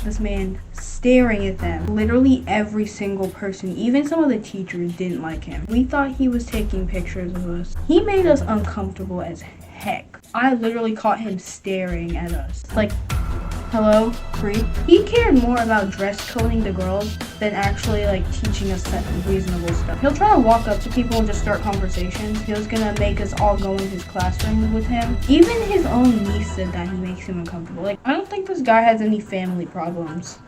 this man staring at them. Literally every single person, even some of the teachers, didn't like him. We thought he was taking pictures of us. He made us uncomfortable as heck. I literally caught him staring at us. Like, hello, creep. He cared more about dress coding the girls than actually like teaching us reasonable stuff. He'll try to walk up to people and just start conversations. He was gonna make us all go in his classroom with him. Even his own niece said that he makes him uncomfortable. Like, I don't think this guy has any family problems.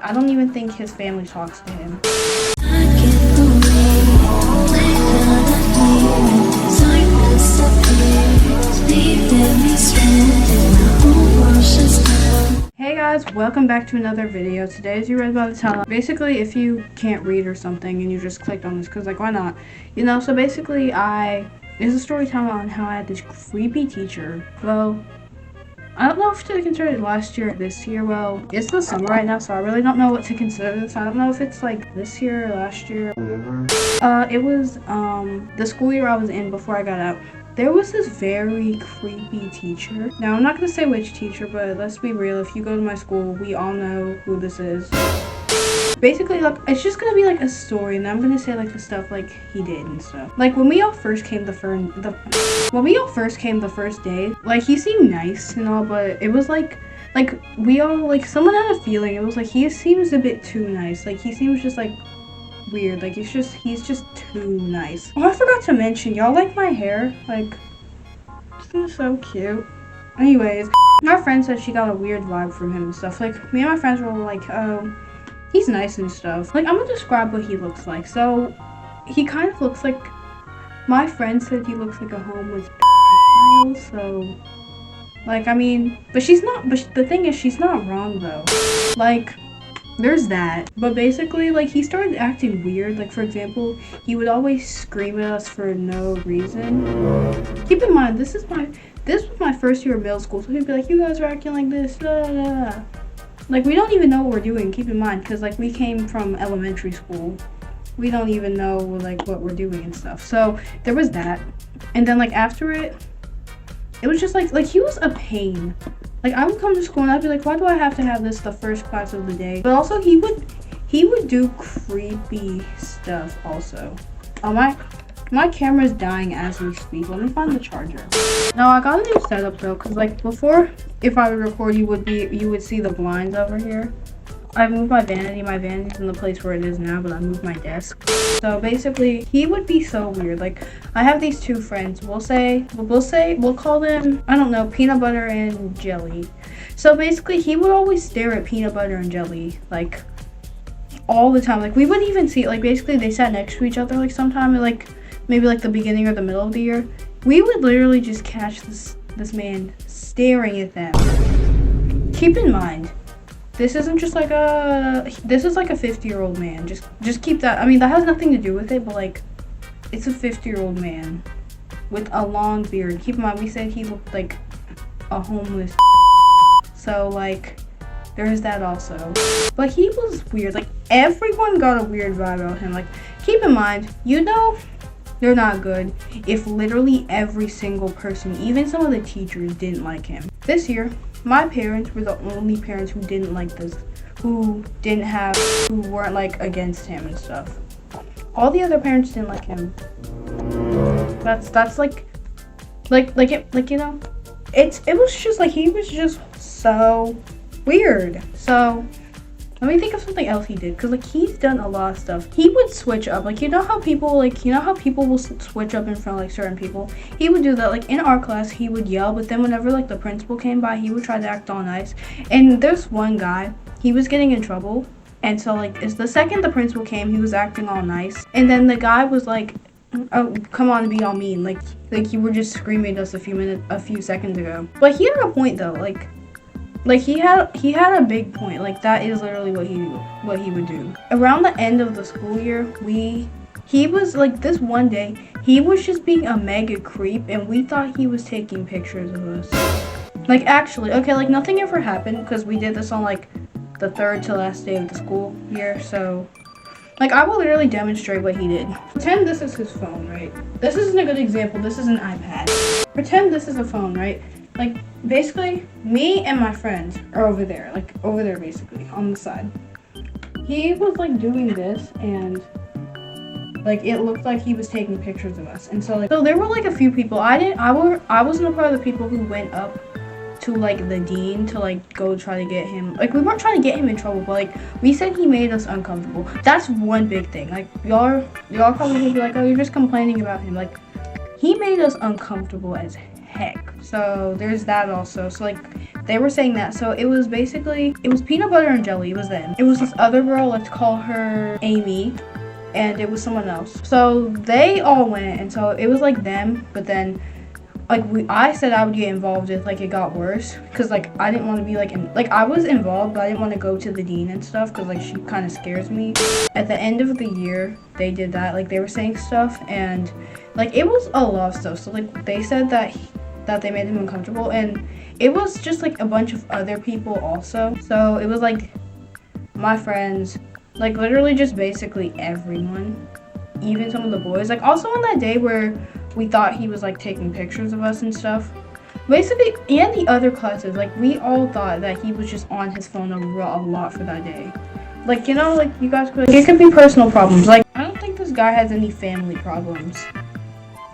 I don't even think his family talks to him. Hey guys, welcome back to another video. Today, as you read by the title, basically if you can't read or something and you just clicked on this, because like why not, you know, so basically it's a story time on how I had this creepy teacher. Well, I don't know if to consider it last year or this year. Well, it's the summer right now, so I really don't know what to consider this. I don't know if it's like this year or last year. It was the school year I was in before I got out. There was this very creepy teacher. Now, I'm not going to say which teacher, but let's be real. If you go to my school, we all know who this is. Basically, like, it's just going to be like a story, and I'm going to say like the stuff like he did and stuff. Like, when we all first came the first day, like, he seemed nice and all, but it was like we all, like, someone had a feeling. It was like, he seems a bit too nice. Like, he seems just like weird. Like, he's just too nice. Oh, I forgot to mention, y'all like my hair? Like, it's so cute. Anyways, my friend said she got a weird vibe from him and stuff. Like, me and my friends were like, oh, he's nice and stuff. Like, I'm gonna describe what he looks like. So he kind of looks like, my friend said he looks like a homeless child. So, like, I mean, but the thing is, she's not wrong though. Like, there's that. But basically, like, he started acting weird. Like, for example, he would always scream at us for no reason. Keep in mind, this was my first year of middle school, so he'd be like, you guys are acting like this, blah, blah, blah. Like, we don't even know what we're doing, keep in mind, because, like, we came from elementary school. We don't even know, like, what we're doing and stuff. So, there was that. And then, like, after it was just, like, he was a pain. Like, I would come to school and I'd be like, why do I have to have this the first class of the day? But also, he would do creepy stuff also. Oh, my camera's dying as we speak. Let me find the charger. Now, I got a new setup though, because like before, if I would record, you would see the blinds over here. I moved my vanity. My vanity's in the place where it is now, but I moved my desk. So basically, he would be so weird. Like, I have these two friends. We'll call them, I don't know, peanut butter and jelly. So basically, he would always stare at peanut butter and jelly, like, all the time. Like, we wouldn't even see it. Like, basically, they sat next to each other, like, sometime, like, maybe, like, the beginning or the middle of the year. We would literally just catch this man staring at them. Keep in mind, this isn't just like this is like a 50-year-old man. Just keep that. I mean, that has nothing to do with it, but like, it's a 50-year-old man with a long beard. Keep in mind, we said he looked like a homeless. So like, there's that also. But he was weird. Like, everyone got a weird vibe about him. Like, keep in mind, you know, they're not good if literally every single person, even some of the teachers, didn't like him. This year, my parents were the only parents who didn't like this, who weren't like against him and stuff. All the other parents didn't like him. That's like you know, it was just like, he was just so weird. So let me think of something else he did, because like, he's done a lot of stuff. He would switch up, like, you know how people will switch up in front of like certain people. He would do that. Like, in our class, he would yell, but then whenever like the principal came by, he would try to act all nice. And there's one guy, he was getting in trouble, and so like, it's the second the principal came, he was acting all nice, and then the guy was like, oh, come on, be all mean, like you were just screaming at us a few seconds ago. But he had a point though. Like he had a big point. Like, that is literally what he would do. Around the end of the school year, he was like, this one day, he was just being a mega creep, and we thought he was taking pictures of us. Like, actually, okay, like, nothing ever happened, because we did this on like the third to last day of the school year. So like, I will literally demonstrate what he did. Pretend this is his phone, right? This isn't a good example. This is an iPad. Pretend this is a phone, right? Like, basically, me and my friends are over there. Like, over there, basically, on the side. He was, like, doing this, and, like, it looked like he was taking pictures of us. And so, like, so there were, like, a few people. I wasn't a part of the people who went up to, like, the dean to, like, go try to get him. Like, we weren't trying to get him in trouble, but, like, we said he made us uncomfortable. That's one big thing. Like, y'all probably gonna be like, oh, you're just complaining about him. Like, he made us uncomfortable as heck. So there's that also. So like they were saying that. So it was peanut butter and jelly. It was them. It was this other girl, let's call her Amy, and it was someone else. So they all went, and so it was like them, but then like I said I would get involved if like it got worse, because like I didn't want to be like I was involved, but I didn't want to go to the dean and stuff, because like she kind of scares me. At the end of the year they did that, like they were saying stuff, and like it was a lot of stuff. So like they said that they made him uncomfortable, and it was just like a bunch of other people also. So it was like my friends, like literally just basically everyone, even some of the boys. Like also on that day where we thought he was like taking pictures of us and stuff, basically, and the other classes, like we all thought that he was just on his phone a lot for that day. Like, you know, like you guys could, it could be personal problems. Like I don't think this guy has any family problems.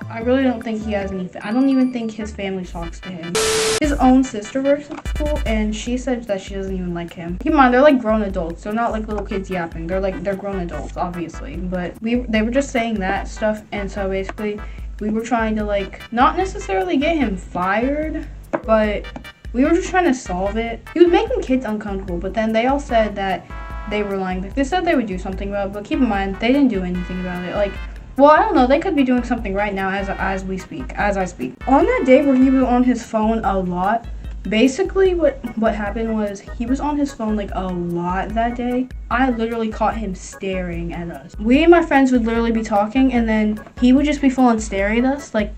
I really don't think he has any. I don't even think his family talks to him. His own sister works at school, and she said that she doesn't even like him. Keep in mind, they're like grown adults. They're not like little kids yapping. They're grown adults, obviously. But they were just saying that stuff, and so basically, we were trying to like not necessarily get him fired, but we were just trying to solve it. He was making kids uncomfortable, but then they all said that they were lying. Like, they said they would do something about it, but keep in mind, they didn't do anything about it. Like, well, I don't know. They could be doing something right now as I speak. On that day where he was on his phone a lot, basically what happened was he was on his phone like a lot that day. I literally caught him staring at us. We and my friends would literally be talking, and then he would just be full on staring at us like,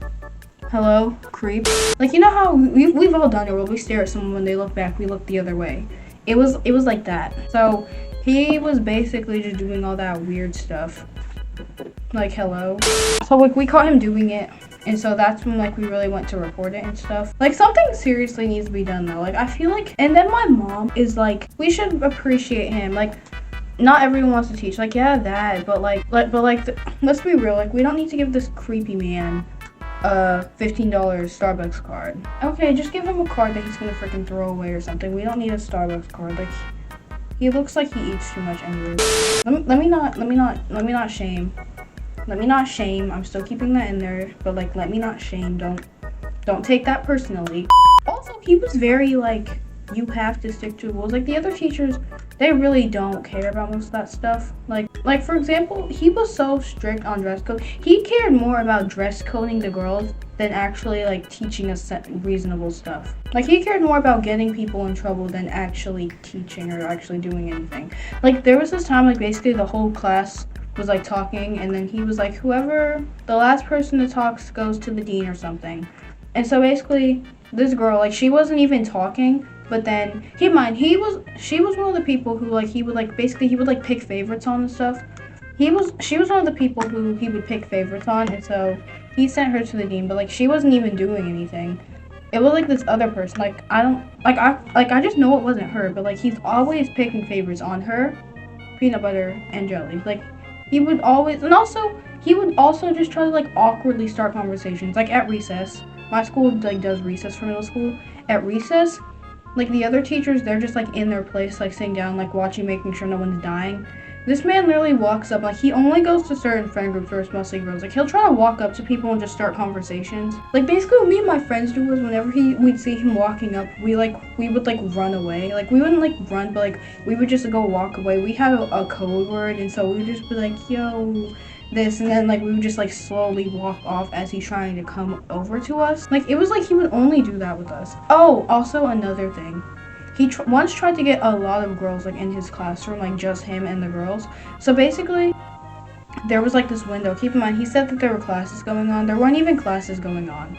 hello, creep. Like, you know how we've all done it where we stare at someone when they look back, we look the other way. It was like that. So he was basically just doing all that weird stuff. Like, hello. So like we caught him doing it, and so that's when like we really went to report it and stuff. Like something seriously needs to be done though. Like I feel like, and then my mom is like, we should appreciate him. Like not everyone wants to teach. Like yeah, that, but let's be real. Like we don't need to give this creepy man a $15 Starbucks card. Okay, just give him a card that he's gonna freaking throw away or something. We don't need a Starbucks card. Like he looks like he eats too much anyway. Let me not shame. Let me not shame. I'm still keeping that in there, but like let me not shame. Don't take that personally. Also, he was very like, you have to stick to rules. Like the other teachers, they really don't care about most of that stuff. Like for example, he was so strict on dress code. He cared more about dress coding the girls than actually like teaching us reasonable stuff. Like he cared more about getting people in trouble than actually teaching or actually doing anything. Like there was this time like basically the whole class was like talking, and then he was like, whoever the last person to talk goes to the dean or something. And so basically this girl, like she wasn't even talking, but then keep in mind she was one of the people who like he would like pick favorites on and stuff. She was one of the people who he would pick favorites on, and so he sent her to the dean, but like she wasn't even doing anything. It was like this other person, like I just know it wasn't her, but like he's always picking favorites on her, peanut butter and jelly. Like he would always, and also he would also just try to like awkwardly start conversations. Like at recess, my school like does recess for middle school. At recess, like the other teachers, they're just like in their place, like sitting down, like watching, making sure no one's dying. This man literally walks up, like he only goes to certain friend groups where it's mostly girls. Like he'll try to walk up to people and just start conversations. Like basically what me and my friends do was whenever we'd see him walking up, we would like run away. Like we wouldn't like run, but like we would just go walk away. We had a code word, and so we would just be like, yo, this, and then like we would just like slowly walk off as he's trying to come over to us. Like it was like he would only do that with us. Oh, also another thing. He once tried to get a lot of girls like in his classroom, like just him and the girls. So basically, there was like this window. Keep in mind, he said that there were classes going on. There weren't even classes going on.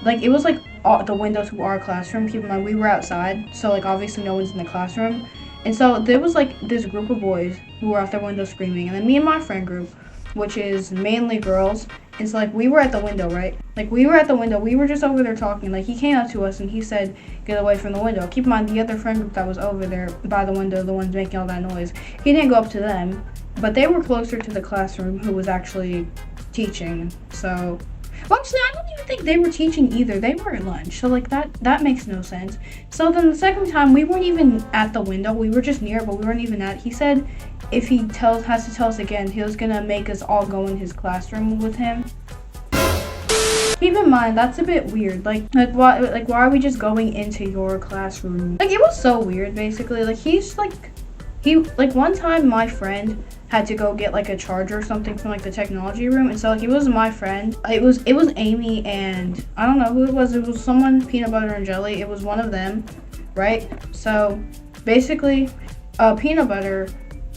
Like it was like the window to our classroom. Keep in mind, we were outside, so like obviously no one's in the classroom. And so there was like this group of boys who were out their window screaming, and then me and my friend group, which is mainly girls, And so like we were at the window, right? Like we were at the window. We were just over there talking. Like he came up to us and he said, "Get away from the window." Keep in mind the other friend group that was over there by the window, the ones making all that noise. He didn't go up to them, but they were closer to the classroom who was actually teaching. So, well, actually, I don't even think they were teaching either. They were at lunch. So like that makes no sense. So then the second time we weren't even at the window. We were just near, but we weren't even at. He said if he has to tell us again, he was gonna make us all go in his classroom with him. Keep in mind that's a bit weird. Like why are we just going into your classroom? Like it was so weird. Basically, like one time my friend had to go get like a charger or something from like the technology room, and so like it was my friend. It was Amy and I don't know who it was. It was someone peanut butter and jelly. It was one of them, right? So basically, peanut butter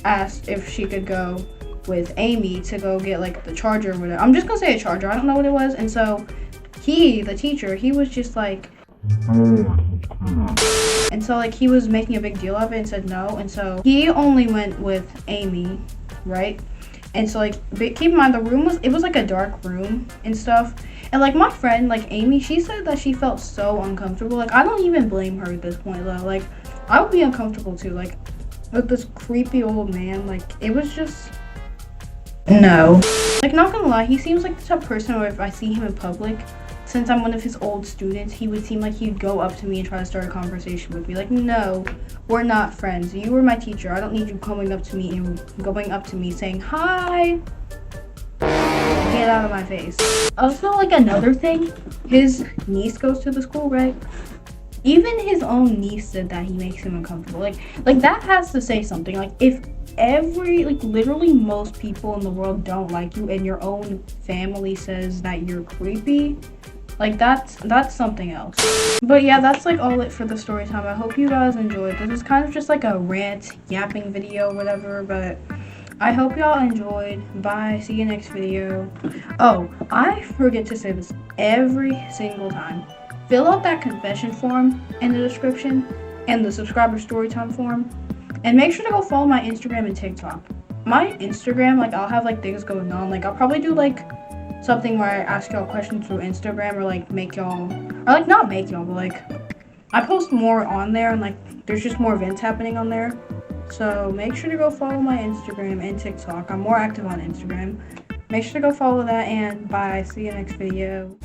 asked if she could go with Amy to go get like the charger or whatever. I'm just gonna say a charger. I don't know what it was. And so the teacher, he was just like, and so like he was making a big deal of it and said no. And so he only went with Amy, right? And so like keep in mind the room was like a dark room and stuff. And like my friend, like Amy, she said that she felt so uncomfortable. Like I don't even blame her at this point though. Like I would be uncomfortable too. Like with this creepy old man, like it was just no. Like not gonna lie, he seems like the type of person where if I see him in public, since I'm one of his old students, he would seem like he'd go up to me and try to start a conversation with me. Like, no, we're not friends. You were my teacher. I don't need you coming up to me and going up to me saying, "Hi." Get out of my face. Also, like another thing, his niece goes to the school, right? Even his own niece said that he makes him uncomfortable. Like that has to say something. Like if literally most people in the world don't like you and your own family says that you're creepy, like that's something else. But yeah, that's like all it for the story time. I hope you guys enjoyed. This is kind of just like a rant yapping video, whatever, but I hope y'all enjoyed. Bye, see you next video. Oh, I forget to say this every single time. Fill out that confession form in the description and the subscriber storytime form, and make sure to go follow my Instagram and TikTok. My Instagram, like I'll have like things going on. Like I'll probably do like something where I ask y'all questions through Instagram, or like make y'all, or like not make y'all, but like I post more on there, and like there's just more events happening on there. So make sure to go follow my Instagram and TikTok. I'm more active on Instagram. Make sure to go follow that, and bye. See you next video.